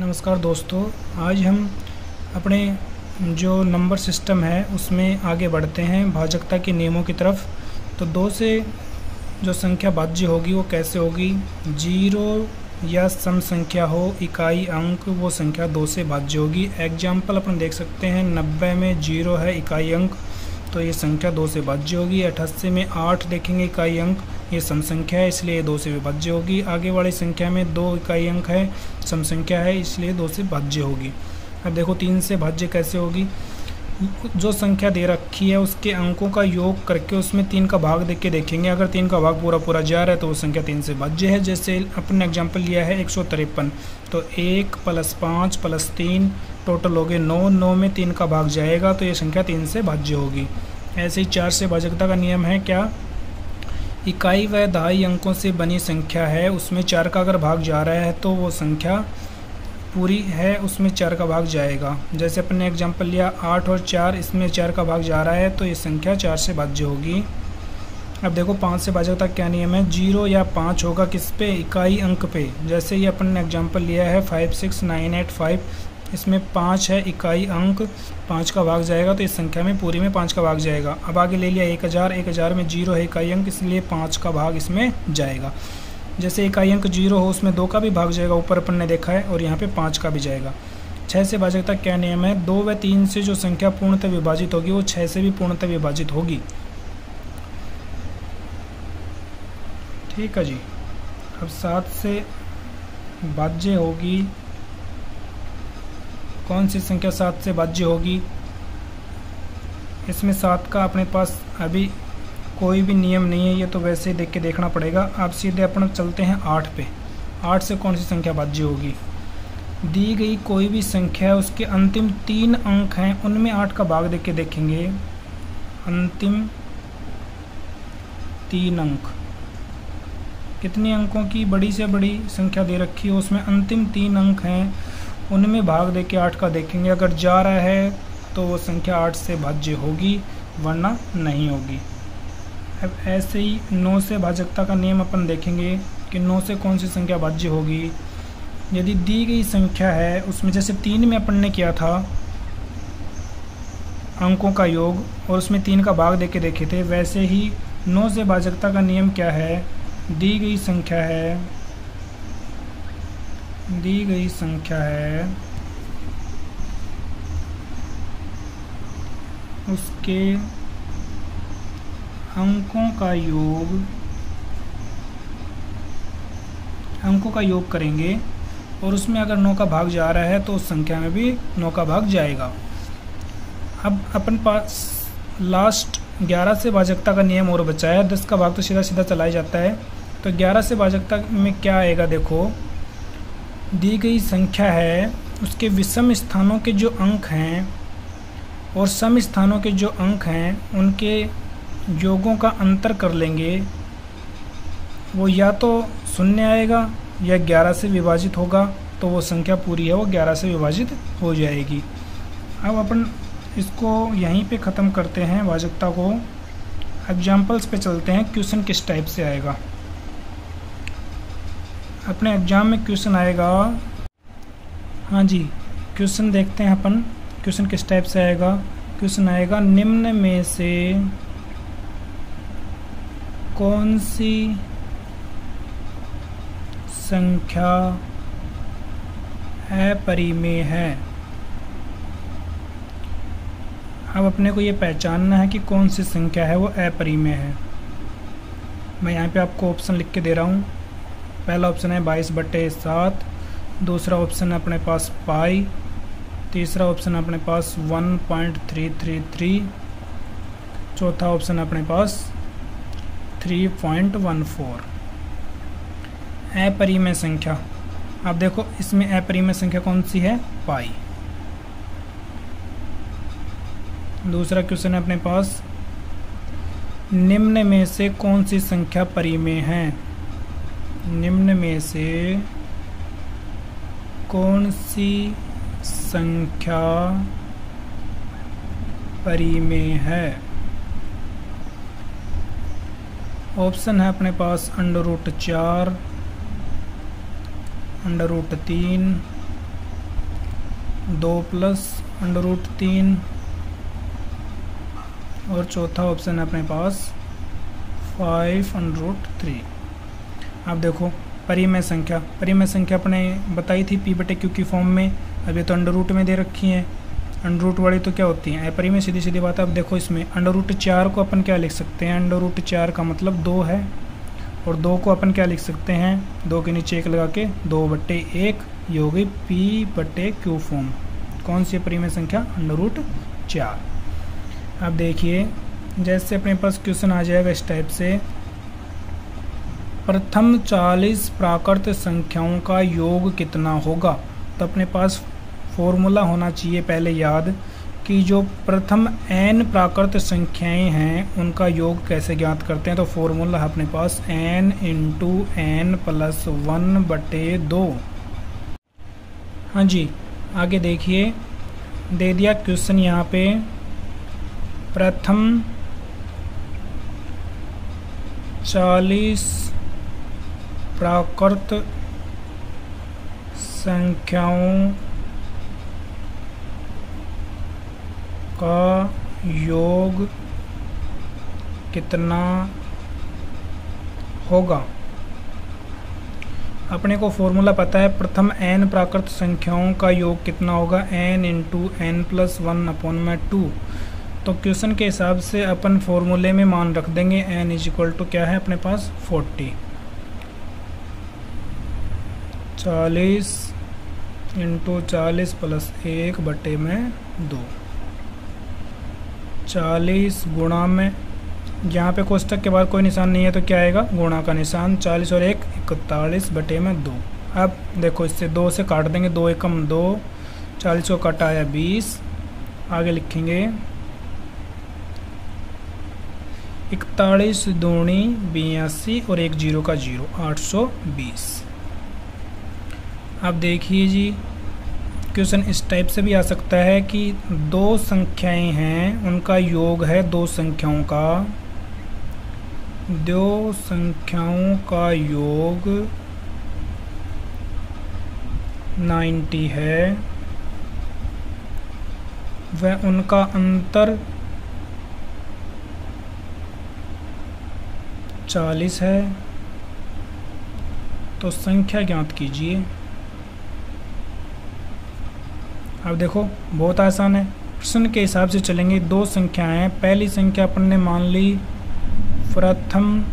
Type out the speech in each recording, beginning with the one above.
नमस्कार दोस्तों, आज हम अपने जो नंबर सिस्टम है उसमें आगे बढ़ते हैं भाजकता के नियमों की तरफ। तो 2 से जो संख्या भाज्य होगी वो कैसे होगी। 0 या सम संख्या हो, इकाई अंक, वो संख्या 2 से भाज्य होगी। एग्जाम्पल अपन देख सकते हैं, 90 में 0 है इकाई अंक, तो ये संख्या 2 से भाज्य होगी। 88 में 8 देखेंगे इकाई अंक, ये सम संख्या है इसलिए ये 2 से विभाज्य होगी। आगे वाली संख्या में 2 इकाई अंक है, सम संख्या है इसलिए 2 से भाज्य होगी। अब देखो 3 से भाज्य कैसे होगी। जो संख्या दे रखी है उसके अंकों का योग करके उसमें 3 का भाग देख के देखेंगे। अगर 3 का भाग पूरा पूरा जा रहा है तो वो संख्या 3 से भाज्य है। जैसे अपन ने एग्जाम्पल लिया है 153, तो 1 + 5 + 3 टोटल हो गए 9। 9 में 3 का भाग जाएगा तो ये संख्या 3 से भाज्य होगी। ऐसे ही 4 से भाजकता का नियम है क्या, इकाई व दहाई अंकों से बनी संख्या है, उसमें 4 का अगर भाग जा रहा है तो वो संख्या पूरी है, उसमें 4 का भाग जाएगा। जैसे अपन ने एग्जाम्पल लिया 8 और 4, इसमें 4 का भाग जा रहा है तो ये संख्या 4 से भाज्य होगी। अब देखो 5 से भाजकता क्या नियम है, 0 या 5 होगा किस पे, इकाई अंक पे। जैसे ये अपन ने एग्जाम्पल लिया है 56985, इसमें 5 है इकाई अंक, 5 का भाग जाएगा तो इस संख्या में पूरी में 5 का भाग जाएगा। अब आगे ले लिया 1000, 1000 में 0 है इकाई अंक इसलिए 5 का भाग इसमें जाएगा। जैसे इकाई अंक 0 हो उसमें 2 का भी भाग जाएगा, ऊपर अपन ने देखा है, और यहाँ पे 5 का भी जाएगा। 6 से भाजकता क्या नियम है, 2 व 3 से जो संख्या पूर्णतः विभाजित होगी वो 6 से भी पूर्णतः विभाजित होगी। ठीक है जी। अब 7 से भाज्य होगी, कौन सी संख्या 7 से भाज्य होगी। इसमें 7 का अपने पास अभी कोई भी नियम नहीं है, ये तो वैसे ही देख के देखना पड़ेगा। अब सीधे अपन चलते हैं 8 पे। 8 से कौन सी संख्या भाज्य होगी, दी गई कोई भी संख्या उसके अंतिम 3 अंक हैं उनमें 8 का भाग देख के देखेंगे। अंतिम 3 अंक, कितने अंकों की बड़ी से बड़ी संख्या दे रखी है उसमें अंतिम 3 अंक हैं, उनमें भाग दे के 8 का देखेंगे। अगर जा रहा है तो वो संख्या 8 से भाज्य होगी, वरना नहीं होगी। अब ऐसे ही 9 से भाजकता का नियम अपन देखेंगे कि 9 से कौन सी संख्या भाज्य होगी। यदि दी गई संख्या है उसमें जैसे 3 में अपन ने किया था अंकों का योग और उसमें 3 का भाग दे के देखे थे, वैसे ही 9 से भाजकता का नियम क्या है, दी गई संख्या है उसके अंकों का योग करेंगे और उसमें अगर 9 का भाग जा रहा है तो उस संख्या में भी 9 का भाग जाएगा। अब अपन पास लास्ट 11 से भाजकता का नियम और बचा है। 10 का भाग तो सीधा सीधा चला ही जाता है, तो 11 से भाजकता में क्या आएगा, देखो दी गई संख्या है उसके विषम स्थानों के जो अंक हैं और सम स्थानों के जो अंक हैं उनके योगों का अंतर कर लेंगे, वो या तो 0 आएगा या 11 से विभाजित होगा, तो वो संख्या पूरी है वो 11 से विभाजित हो जाएगी। अब अपन इसको यहीं पे ख़त्म करते हैं भाजकता को। एग्जाम्पल्स पे चलते हैं, क्वेश्चन किस टाइप से आएगा। अपने एग्जाम में क्वेश्चन आएगा, हाँ जी क्वेश्चन देखते हैं अपन, क्वेश्चन किस टाइप से आएगा। क्वेश्चन आएगा, निम्न में से कौन सी संख्या अपरिमेय है। अब अपने को ये पहचानना है कि कौन सी संख्या है वो अपरिमेय है। मैं यहाँ पे आपको ऑप्शन लिख के दे रहा हूँ। पहला ऑप्शन है 22/7, दूसरा ऑप्शन है अपने पास पाई, तीसरा ऑप्शन है अपने पास 1.333, चौथा ऑप्शन है अपने पास 3.14। अपरिमेय संख्या, अब देखो इसमें अपरिमेय संख्या कौन सी है, पाई। दूसरा क्वेश्चन है अपने पास, निम्न में से कौन सी संख्या परिमेय है। निम्न में से कौन सी संख्या परिमेय है। ऑप्शन है अपने पास √4, √3, 2 प्लस √3 और चौथा ऑप्शन है अपने पास 5√3। अब देखो परिमेय संख्या अपने बताई थी p/q की फॉर्म में। अब ये तो अंडर रूट में दे रखी हैं, अंडर रूट वाली तो क्या होती हैं अपरिमेय, सीधी सीधी बात है। अब देखो इसमें √4 को अपन क्या लिख सकते हैं, √4 का मतलब 2 है, और 2 को अपन क्या लिख सकते हैं, 2 के नीचे 1 लगा के 2/1, ये हो गई p/q फॉर्म। कौन सी परिमेय संख्या, √4। अब देखिए जैसे अपने पास क्वेश्चन आ जाएगा इस टाइप से, प्रथम 40 प्राकृत संख्याओं का योग कितना होगा। तो अपने पास फॉर्मूला होना चाहिए पहले याद कि जो प्रथम n प्राकृत संख्याएं हैं उनका योग कैसे ज्ञात करते हैं। तो फॉर्मूला है अपने पास n × n + 1/2। हाँ जी, आगे देखिए दे दिया क्वेश्चन यहाँ पे, प्रथम 40 प्राकृत संख्याओं का योग कितना होगा। अपने को फॉर्मूला पता है, प्रथम n प्राकृत संख्याओं का योग कितना होगा, n × n + 1/2। तो क्वेश्चन के हिसाब से अपन फॉर्मूले में मान रख देंगे n = क्या है अपने पास 40, 40 × 40 + 1/2, 40 गुणा में, यहाँ पे कोष्टक के बाद कोई निशान नहीं है तो क्या आएगा, गुणा का निशान, 40 और 1 41/2। अब देखो इससे 2 से काट देंगे, 2 एकम 2, 40 को कटाया 20, आगे लिखेंगे 41 दूनी 82 और 1 0 का 0, 820। अब देखिए जी क्वेश्चन इस टाइप से भी आ सकता है कि दो संख्याएं हैं उनका योग है दो संख्याओं का योग 90 है, वह उनका अंतर 40 है। तो संख्या ज्ञात कीजिए। अब देखो बहुत आसान है, प्रश्न के हिसाब से चलेंगे। दो संख्याएं हैं, पहली संख्या अपन ने मान ली प्रथम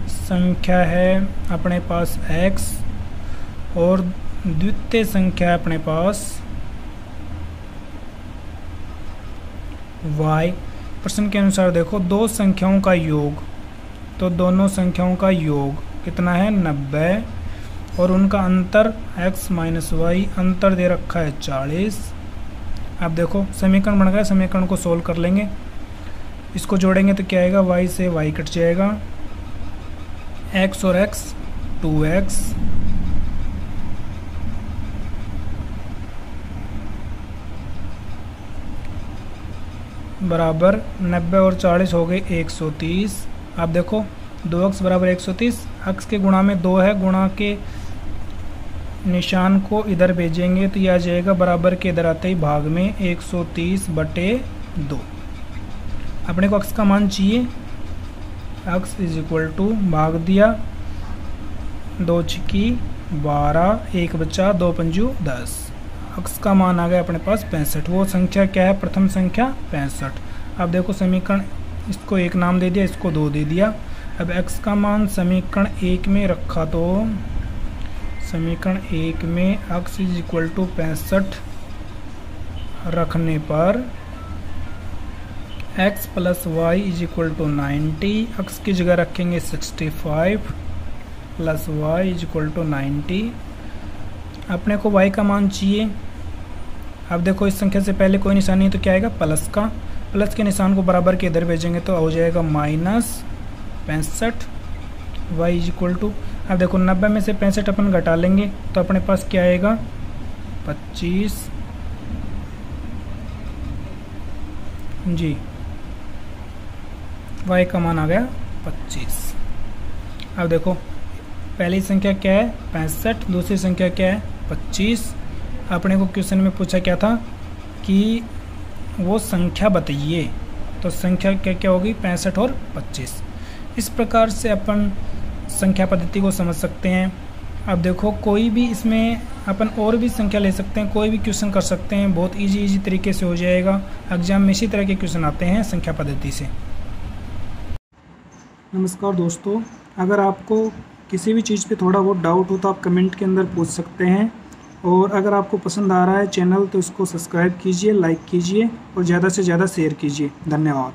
संख्या है अपने पास x और द्वितीय संख्या है अपने पास y। प्रश्न के अनुसार देखो दो संख्याओं का योग, तो दोनों संख्याओं का योग कितना है 90 और उनका अंतर x - y, अंतर दे रखा है 40। अब देखो समीकरण बन गया, समीकरण को सोल्व कर लेंगे, इसको जोड़ेंगे तो क्या आएगा, y से y कट जाएगा, x और x 2x बराबर 90 और 40 हो गए 130। अब देखो 2x बराबर 130, x के गुणा में 2 है, गुणा के निशान को इधर भेजेंगे तो यह आ जाएगा बराबर के इधर आते ही भाग में 130/2। अपने को x का मान चाहिए, x = भाग दिया 2 छिकी 12, 1 बचा 2 पंजू 10, x का मान आ गया अपने पास 65। वो संख्या क्या है, प्रथम संख्या 65। अब देखो समीकरण, इसको 1 नाम दे दिया, इसको 2 दे दिया। अब x का मान समीकरण 1 में रखा तो समीकरण 1 में x = 65 रखने पर x + y = 90, x की जगह रखेंगे 65 + y = 90। अपने को y का मान चाहिए। अब देखो इस संख्या से पहले कोई निशान नहीं तो क्या आएगा, प्लस का, प्लस के निशान को बराबर के इधर भेजेंगे तो हो जाएगा -65 y = अब देखो 90 में से 65 अपन घटा लेंगे तो अपने पास क्या आएगा 25 जी, y का मान आ गया 25। अब देखो पहली संख्या क्या है 65, दूसरी संख्या क्या है 25। अपने को क्वेश्चन में पूछा क्या था कि वो संख्या बताइए, तो संख्या क्या क्या होगी 65 और 25। इस प्रकार से अपन संख्या पद्धति को समझ सकते हैं। अब देखो कोई भी इसमें अपन और भी संख्या ले सकते हैं, कोई भी क्वेश्चन कर सकते हैं, बहुत इजी तरीके से हो जाएगा। एग्जाम में इसी तरह के क्वेश्चन आते हैं संख्या पद्धति से। नमस्कार दोस्तों, अगर आपको किसी भी चीज़ पे थोड़ा बहुत डाउट हो तो आप कमेंट के अंदर पूछ सकते हैं। और अगर आपको पसंद आ रहा है चैनल तो इसको सब्सक्राइब कीजिए, लाइक कीजिए और ज़्यादा से ज़्यादा शेयर कीजिए। धन्यवाद।